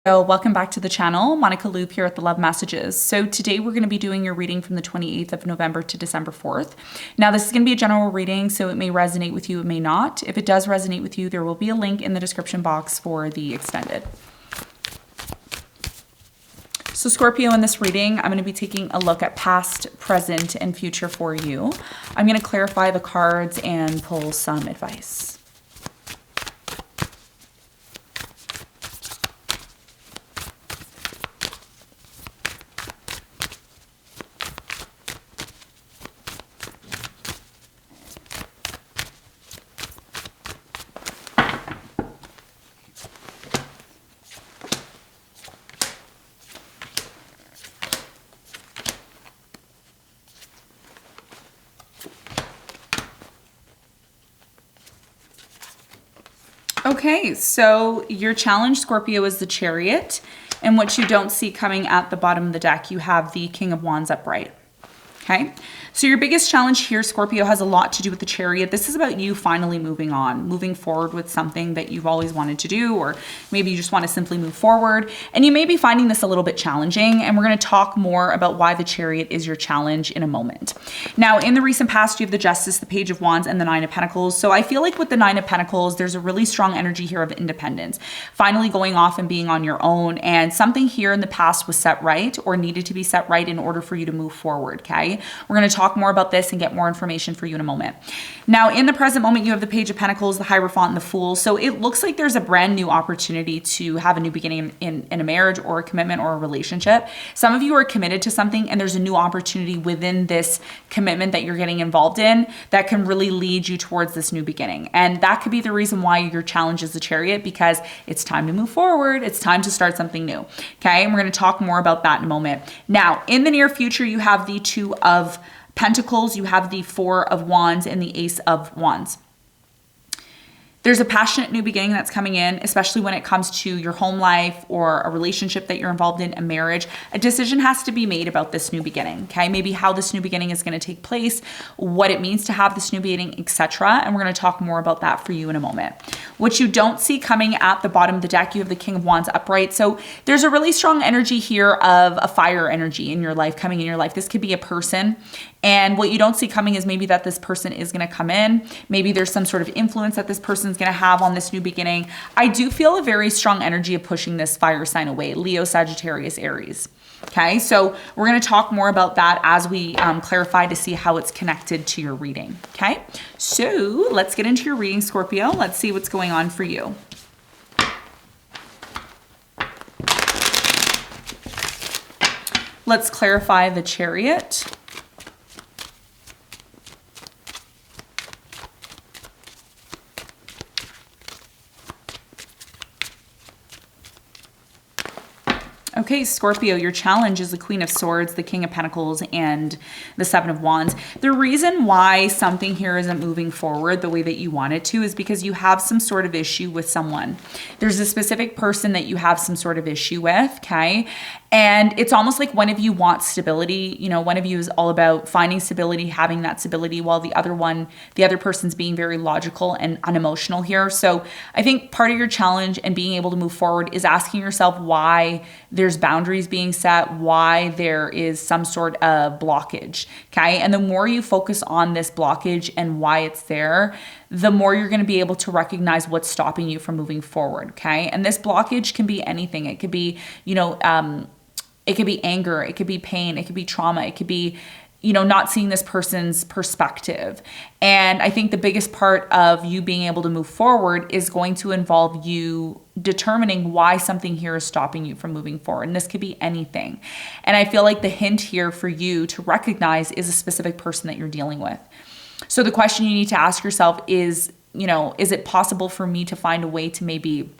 Welcome back to the channel. Monica Loop here at the Love Messages. So today we're going to be doing your reading from the 28th of November to December 4th. Now this is going to be a general reading, so it may resonate with you, it may not. If it does resonate with you, there will be a link in the description box for the extended. So Scorpio, in this reading, I'm going to be taking a look at past, present, and future for you. I'm going to clarify the cards and pull some advice. Okay, so your challenge, Scorpio, is the Chariot. And what you don't see coming at the bottom of the deck, you have the King of Wands upright. Okay, so your biggest challenge here, Scorpio, has a lot to do with the Chariot. This is about you finally moving on, moving forward with something that you've always wanted to do, or maybe you just want to simply move forward. And you may be finding this a little bit challenging, and we're going to talk more about why the Chariot is your challenge in a moment. Now, in the recent past, you have the Justice, the Page of Wands, and the Nine of Pentacles. So I feel like with the Nine of Pentacles, there's a really strong energy here of independence, finally going off and being on your own, and something here in the past was set right or needed to be set right in order for you to move forward, okay? We're going to talk more about this and get more information for you in a moment. Now, in the present moment, you have the Page of Pentacles, the Hierophant, and the Fool. So it looks like there's a brand new opportunity to have a new beginning in a marriage or a commitment or a relationship. Some of you are committed to something, and there's a new opportunity within this commitment that you're getting involved in that can really lead you towards this new beginning. And that could be the reason why your challenge is the Chariot, because it's time to move forward. It's time to start something new. Okay, and we're going to talk more about that in a moment. Now, in the near future, you have the Two of Pentacles, you have the Four of Wands, and the Ace of Wands. There's a passionate new beginning that's coming in, especially when it comes to your home life or a relationship that you're involved in, a marriage. A decision has to be made about this new beginning, okay? Maybe how this new beginning is going to take place, what it means to have this new beginning, etc. And we're going to talk more about that for you in a moment. What you don't see coming at the bottom of the deck, you have the King of Wands upright. So there's a really strong energy here of a fire energy in your life, coming in your life. This could be a person. And what you don't see coming is maybe that this person is going to come in. Maybe there's some sort of influence that this person's going to have on this new beginning. I do feel a very strong energy of pushing this fire sign away. Leo, Sagittarius, Aries. Okay, so we're going to talk more about that as we clarify to see how it's connected to your reading. Okay, so let's get into your reading, Scorpio. Let's see what's going on for you. Let's clarify the Chariot. Okay, Scorpio, your challenge is the Queen of Swords, the King of Pentacles, and the Seven of Wands. The reason why something here isn't moving forward the way that you want it to is because you have some sort of issue with someone. There's a specific person that you have some sort of issue with, okay? And it's almost like one of you wants stability. You know, one of you is all about finding stability, having that stability, while the other person's being very logical and unemotional here. So I think part of your challenge and being able to move forward is asking yourself why there's boundaries being set, why there is some sort of blockage, okay? And the more you focus on this blockage and why it's there, the more you're going to be able to recognize what's stopping you from moving forward, okay? And this blockage can be anything. It could be, it could be anger, it could be pain, it could be trauma, it could be, not seeing this person's perspective. And I think the biggest part of you being able to move forward is going to involve you determining why something here is stopping you from moving forward. And this could be anything. And I feel like the hint here for you to recognize is a specific person that you're dealing with. So the question you need to ask yourself is, is it possible for me to find a way to maybe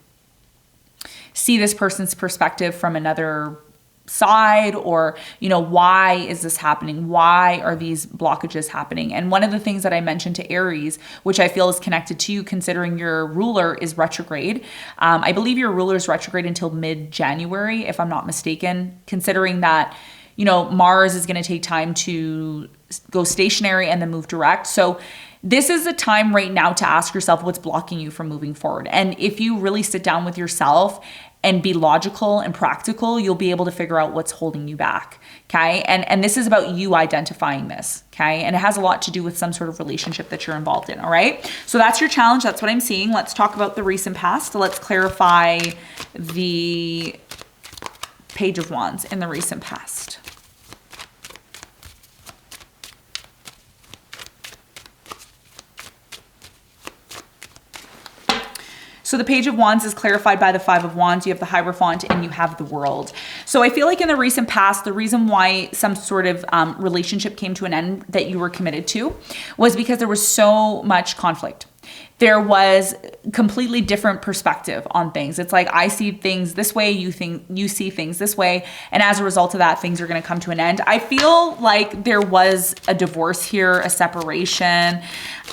see this person's perspective from another side, or why is this happening? Why are these blockages happening? And one of the things that I mentioned to Aries, which I feel is connected to you, considering your ruler is retrograde. I believe your ruler is retrograde until mid-January, if I'm not mistaken, considering that Mars is going to take time to go stationary and then move direct. So this is a time right now to ask yourself what's blocking you from moving forward. And if you really sit down with yourself and be logical and practical, you'll be able to figure out what's holding you back. Okay. And this is about you identifying this. Okay. And it has a lot to do with some sort of relationship that you're involved in. All right. So that's your challenge. That's what I'm seeing. Let's talk about the recent past. So let's clarify the Page of Wands in the recent past. So the Page of Wands is clarified by the Five of Wands. You have the Hierophant and you have the World. So I feel like in the recent past, the reason why some sort of relationship came to an end that you were committed to was because there was so much conflict. There was completely different perspective on things. It's like, I see things this way, you see things this way. And as a result of that, things are going to come to an end. I feel like there was a divorce here, a separation.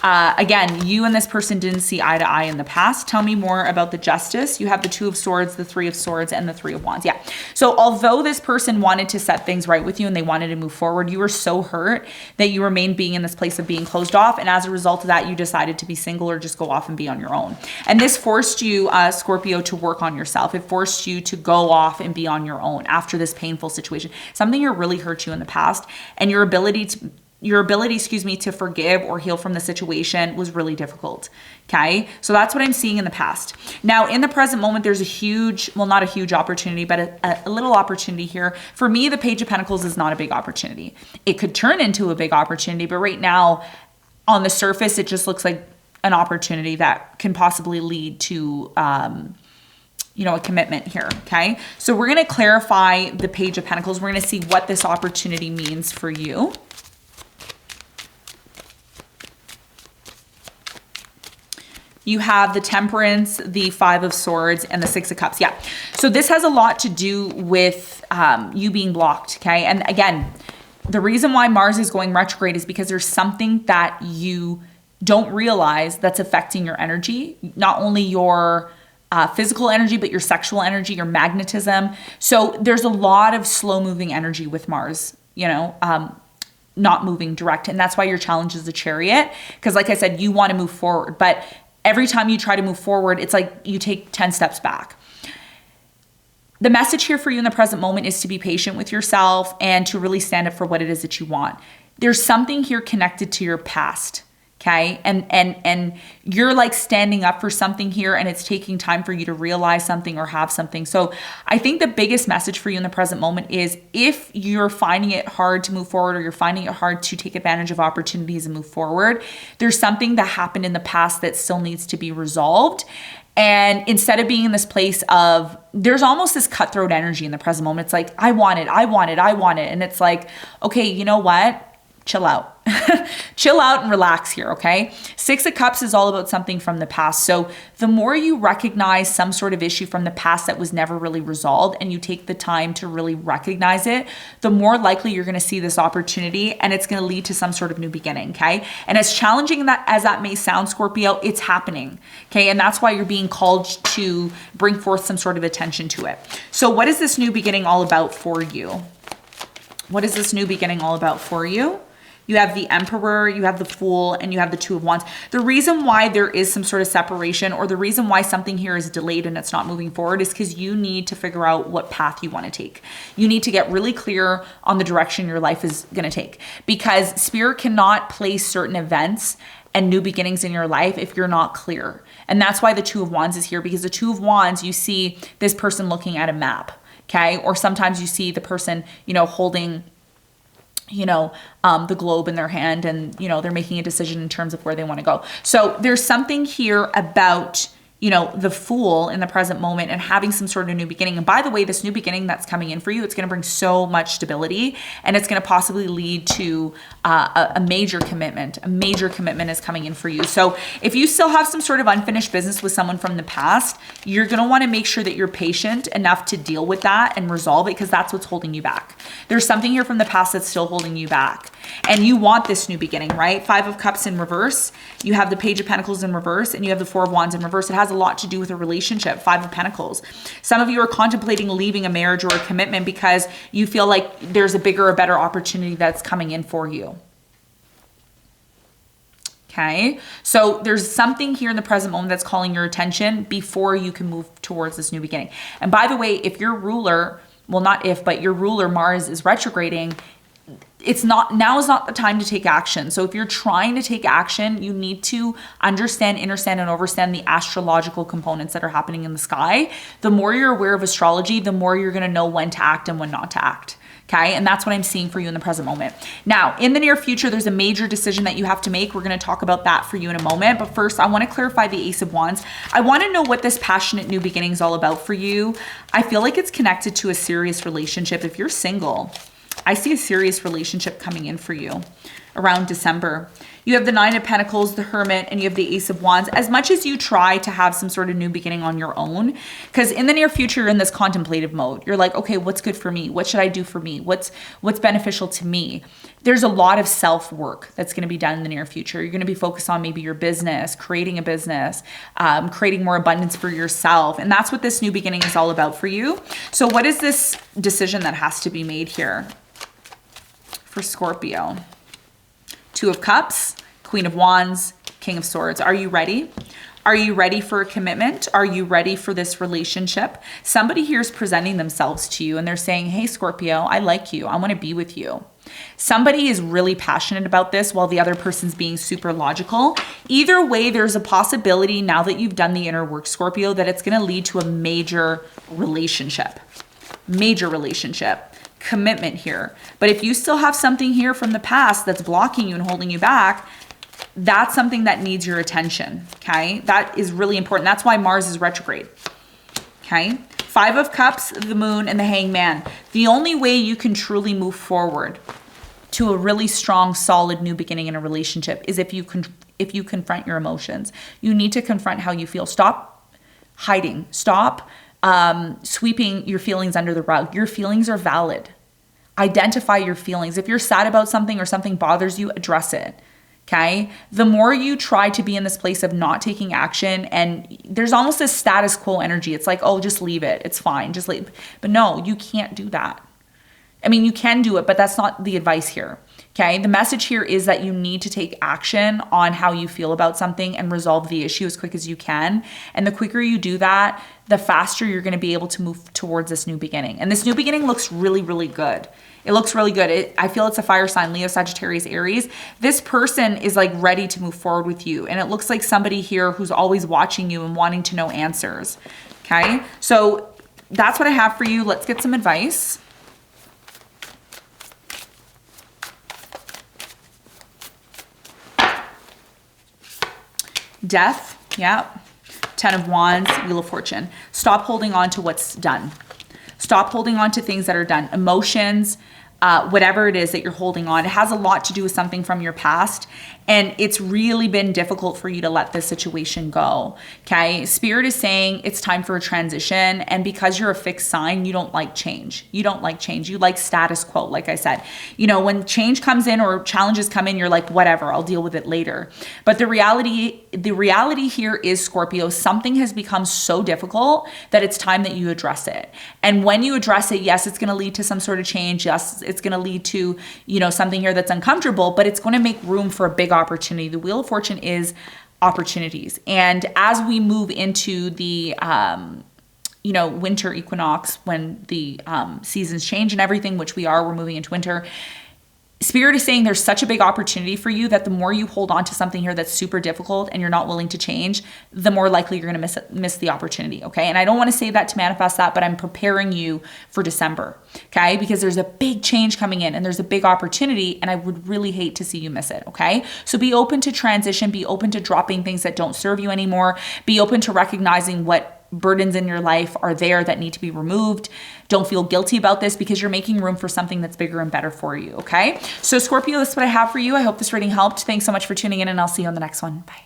Again, you and this person didn't see eye to eye in the past. Tell me more about the Justice. You have the Two of Swords, the Three of Swords, and the Three of Wands. Yeah. So although this person wanted to set things right with you and they wanted to move forward, you were so hurt that you remained being in this place of being closed off. And as a result of that, you decided to be single or just go off and be on your own. And this forced you, Scorpio, to work on yourself. It forced you to go off and be on your own after this painful situation. Something here really hurt you in the past, and your ability, to forgive or heal from the situation was really difficult. Okay. So that's what I'm seeing in the past. Now, in the present moment, there's a huge, well, not a huge opportunity, but a little opportunity here. For me, the Page of Pentacles is not a big opportunity. It could turn into a big opportunity, but right now on the surface, it just looks like an opportunity that can possibly lead to, a commitment here. Okay. So we're going to clarify the Page of Pentacles. We're going to see what this opportunity means for you. You have the Temperance, the Five of Swords, and the Six of Cups. Yeah. So this has a lot to do with you being blocked. Okay. And again, the reason why Mars is going retrograde is because there's something that you don't realize that's affecting your energy, not only your physical energy, but your sexual energy, your magnetism. So there's a lot of slow moving energy with Mars, not moving direct. And that's why your challenge is the Chariot. Because like I said, you want to move forward, but every time you try to move forward, it's like you take 10 steps back. The message here for you in the present moment is to be patient with yourself and to really stand up for what it is that you want. There's something here connected to your past. Okay. And you're like standing up for something here, and it's taking time for you to realize something or have something. So I think the biggest message for you in the present moment is, if you're finding it hard to move forward, or you're finding it hard to take advantage of opportunities and move forward, there's something that happened in the past that still needs to be resolved. And instead of being in this place of, there's almost this cutthroat energy in the present moment. It's like, I want it. And it's like, okay, you know what? Chill out. Chill out and relax here, okay? Six of Cups is all about something from the past. So the more you recognize some sort of issue from the past that was never really resolved, and you take the time to really recognize it, the more likely you're going to see this opportunity, and it's going to lead to some sort of new beginning, okay? And as challenging as that may sound, Scorpio, it's happening, okay? And that's why you're being called to bring forth some sort of attention to it. So what is this new beginning all about for you? What is this new beginning all about for you? You have the Emperor, you have the Fool, and you have the Two of Wands. The reason why there is some sort of separation, or the reason why something here is delayed and it's not moving forward, is because you need to figure out what path you want to take. You need to get really clear on the direction your life is going to take, because Spirit cannot place certain events and new beginnings in your life if you're not clear. And that's why the Two of Wands is here, because the Two of Wands, you see this person looking at a map, okay? Or sometimes you see the person, holding the globe in their hand, and, they're making a decision in terms of where they want to go. So there's something here about, the Fool in the present moment and having some sort of new beginning. And by the way, this new beginning that's coming in for you, it's going to bring so much stability, and it's going to possibly lead to a major commitment. A major commitment is coming in for you. So if you still have some sort of unfinished business with someone from the past, you're going to want to make sure that you're patient enough to deal with that and resolve it, because that's what's holding you back. There's something here from the past that's still holding you back. And you want this new beginning, right? Five of Cups in reverse. You have the Page of Pentacles in reverse, and you have the Four of Wands in reverse. It has a lot to do with a relationship. Five of Pentacles. Some of you are contemplating leaving a marriage or a commitment because you feel like there's a bigger or better opportunity that's coming in for you. Okay, so there's something here in the present moment that's calling your attention before you can move towards this new beginning. And by the way, if your ruler, well, not if, but your ruler Mars is retrograding, now is not the time to take action. So if you're trying to take action, you need to understand, understand, and overstand the astrological components that are happening in the sky. The more you're aware of astrology, the more you're going to know when to act and when not to act. Okay, and that's what I'm seeing for you in the present moment. Now, in the near future, there's a major decision that you have to make. We're going to talk about that for you in a moment. But first, I want to clarify the Ace of Wands. I want to know what this passionate new beginning is all about for you. I feel like it's connected to a serious relationship. If you're single, I see a serious relationship coming in for you around December. You have the Nine of Pentacles, the Hermit, and you have the Ace of Wands. As much as you try to have some sort of new beginning on your own, because in the near future, you're in this contemplative mode. You're like, okay, what's good for me? What should I do for me? What's beneficial to me? There's a lot of self-work that's going to be done in the near future. You're going to be focused on maybe your business, creating a business, creating more abundance for yourself. And that's what this new beginning is all about for you. So what is this decision that has to be made here for Scorpio? Two of Cups, Queen of Wands, King of Swords. Are you ready? Are you ready for a commitment? Are you ready for this relationship? Somebody here is presenting themselves to you and they're saying, hey, Scorpio, I like you. I want to be with you. Somebody is really passionate about this while the other person's being super logical. Either way, there's a possibility now that you've done the inner work, Scorpio, that it's going to lead to a major relationship. Major relationship. Commitment here. But if you still have something here from the past that's blocking you and holding you back, that's something that needs your attention. Okay, that is really important. That's why Mars is retrograde. Okay, Five of Cups, the Moon, and the Hangman. The only way you can truly move forward to a really strong, solid new beginning in a relationship is if you confront your emotions. You need to confront how you feel. Stop hiding. Stop sweeping your feelings under the rug. Your feelings are valid. Identify your feelings. If you're sad about something or something bothers you, address it. Okay. The more you try to be in this place of not taking action, and there's almost a status quo energy. It's like, oh, just leave it. It's fine. Just leave. But no, you can't do that. I mean, you can do it, but that's not the advice here. Okay. The message here is that you need to take action on how you feel about something and resolve the issue as quick as you can. And the quicker you do that, the faster you're going to be able to move towards this new beginning. And this new beginning looks really, really good. It looks really good. I feel it's a fire sign, Leo, Sagittarius, Aries. This person is like ready to move forward with you. And it looks like somebody here who's always watching you and wanting to know answers. Okay. So that's what I have for you. Let's get some advice. Death, yeah. 10 of Wands, Wheel of Fortune. Stop holding on to what's done. Stop holding on to things that are done. Emotions, whatever it is that you're holding on. It has a lot to do with something from your past. And it's really been difficult for you to let this situation go. Okay. Spirit is saying it's time for a transition. And because you're a fixed sign, you don't like change. You don't like change. You like status quo. Like I said, you know, when change comes in or challenges come in, you're like, whatever, I'll deal with it later. But the reality here is, Scorpio, something has become so difficult that it's time that you address it. And when you address it, yes, it's going to lead to some sort of change. Yes, it's going to lead to, you know, something here that's uncomfortable, but it's going to make room for a big opportunity. The Wheel of Fortune is opportunities. And as we move into the, you know, winter equinox, when the seasons change and everything, which we're moving into winter, Spirit is saying there's such a big opportunity for you that the more you hold on to something here that's super difficult and you're not willing to change, the more likely you're going to miss the opportunity. Okay. And I don't want to say that to manifest that, but I'm preparing you for December. Okay. Because there's a big change coming in and there's a big opportunity and I would really hate to see you miss it. Okay. So be open to transition, be open to dropping things that don't serve you anymore, be open to recognizing what burdens in your life are there that need to be removed. Don't feel guilty about this because you're making room for something that's bigger and better for you. Okay. So Scorpio, that's what I have for you. I hope this reading helped. Thanks so much for tuning in and I'll see you on the next one. Bye.